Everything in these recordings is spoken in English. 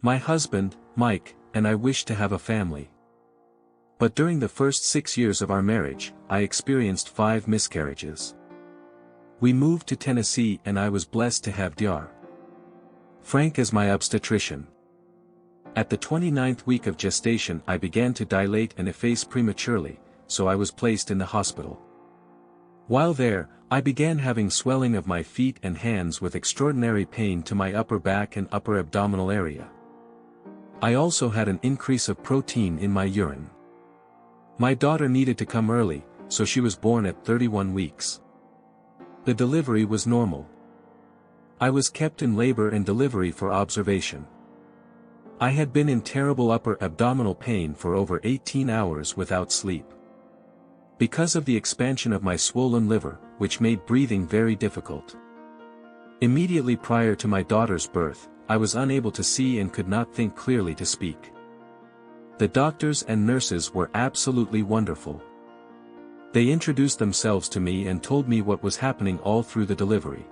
My husband, Mike, and I wished to have a family. But during the first 6 years of our marriage, I experienced 5 miscarriages. We moved to Tennessee and I was blessed to have Dr. Frank as my obstetrician. At the 29th week of gestation I began to dilate and efface prematurely, so I was placed in the hospital. While there, I began having swelling of my feet and hands with extraordinary pain to my upper back and upper abdominal area. I also had an increase of protein in my urine. My daughter needed to come early, so she was born at 31 weeks. The delivery was normal. I was kept in labor and delivery for observation. I had been in terrible upper abdominal pain for over 18 hours without sleep. Because of the expansion of my swollen liver, which made breathing very difficult. Immediately prior to my daughter's birth, I was unable to see and could not think clearly to speak. The doctors and nurses were absolutely wonderful. They introduced themselves to me and told me what was happening all through the delivery.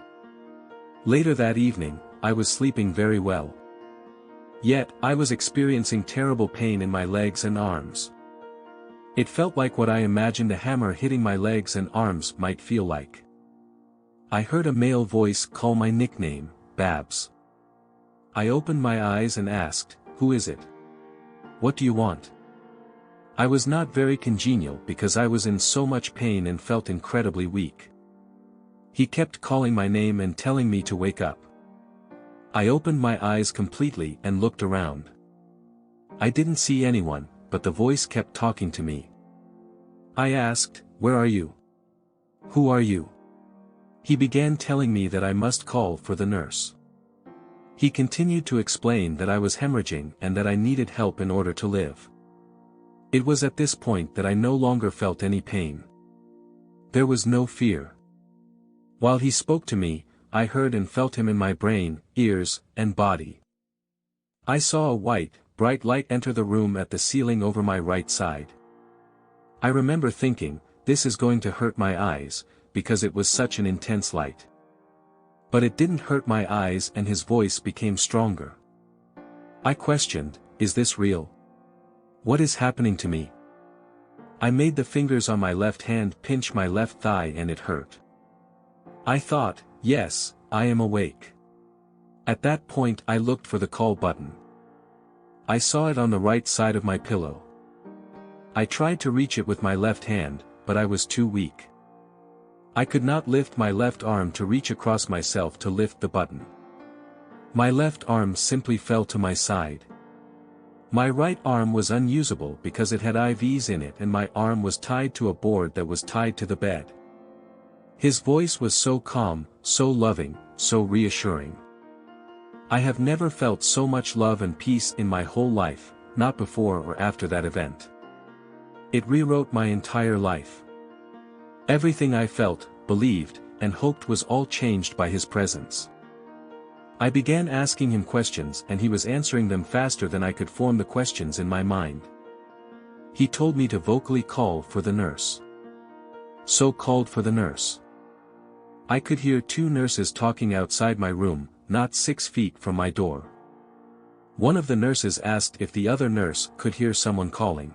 Later that evening, I was sleeping very well. Yet, I was experiencing terrible pain in my legs and arms. It felt like what I imagined a hammer hitting my legs and arms might feel like. I heard a male voice call my nickname, Babs. I opened my eyes and asked, "Who is it? What do you want?" I was not very congenial because I was in so much pain and felt incredibly weak. He kept calling my name and telling me to wake up. I opened my eyes completely and looked around. I didn't see anyone, but the voice kept talking to me. I asked, "Where are you? Who are you?" He began telling me that I must call for the nurse. He continued to explain that I was hemorrhaging and that I needed help in order to live. It was at this point that I no longer felt any pain. There was no fear. While he spoke to me, I heard and felt him in my brain, ears, and body. I saw a white, bright light enter the room at the ceiling over my right side. I remember thinking, this is going to hurt my eyes, because it was such an intense light. But it didn't hurt my eyes and his voice became stronger. I questioned, is this real? What is happening to me? I made the fingers on my left hand pinch my left thigh and it hurt. I thought, yes, I am awake. At that point I looked for the call button. I saw it on the right side of my pillow. I tried to reach it with my left hand, but I was too weak. I could not lift my left arm to reach across myself to lift the button. My left arm simply fell to my side. My right arm was unusable because it had IVs in it and my arm was tied to a board that was tied to the bed. His voice was so calm, so loving, so reassuring. I have never felt so much love and peace in my whole life, not before or after that event. It rewrote my entire life. Everything I felt, believed, and hoped was all changed by his presence. I began asking him questions and he was answering them faster than I could form the questions in my mind. He told me to vocally call for the nurse. So called for the nurse. I could hear 2 nurses talking outside my room, not 6 feet from my door. One of the nurses asked if the other nurse could hear someone calling.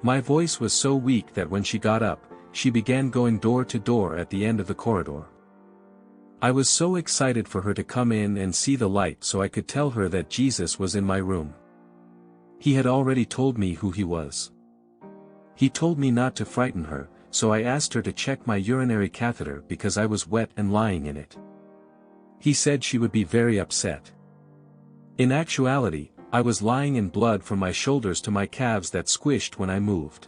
My voice was so weak that when she got up, she began going door to door at the end of the corridor. I was so excited for her to come in and see the light so I could tell her that Jesus was in my room. He had already told me who he was. He told me not to frighten her, so I asked her to check my urinary catheter because I was wet and lying in it. He said she would be very upset. In actuality, I was lying in blood from my shoulders to my calves that squished when I moved.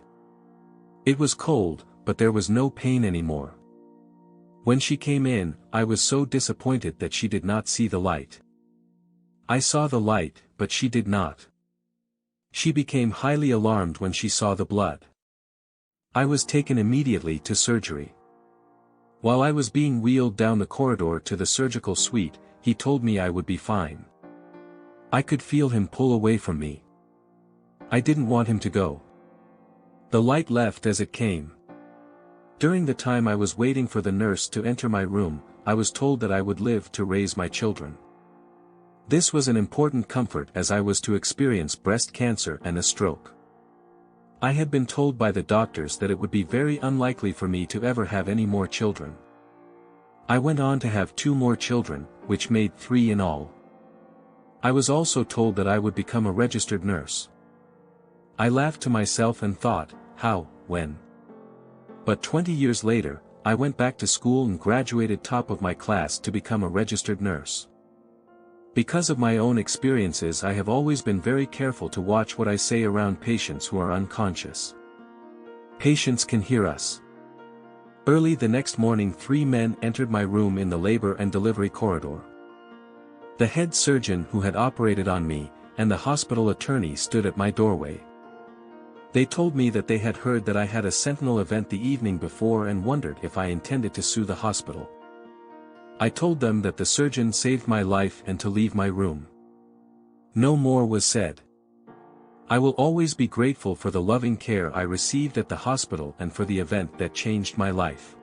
It was cold, but there was no pain anymore. When she came in, I was so disappointed that she did not see the light. I saw the light, but she did not. She became highly alarmed when she saw the blood. I was taken immediately to surgery. While I was being wheeled down the corridor to the surgical suite, he told me I would be fine. I could feel him pull away from me. I didn't want him to go. The light left as it came. During the time I was waiting for the nurse to enter my room, I was told that I would live to raise my children. This was an important comfort as I was to experience breast cancer and a stroke. I had been told by the doctors that it would be very unlikely for me to ever have any more children. I went on to have 2 more children, which made 3 in all. I was also told that I would become a registered nurse. I laughed to myself and thought, how, when? But 20 years later, I went back to school and graduated top of my class to become a registered nurse. Because of my own experiences, I have always been very careful to watch what I say around patients who are unconscious. Patients can hear us. Early the next morning 3 men entered my room in the labor and delivery corridor. The head surgeon who had operated on me, and the hospital attorney stood at my doorway. They told me that they had heard that I had a sentinel event the evening before and wondered if I intended to sue the hospital. I told them that the surgeon saved my life and to leave my room. No more was said. I will always be grateful for the loving care I received at the hospital and for the event that changed my life.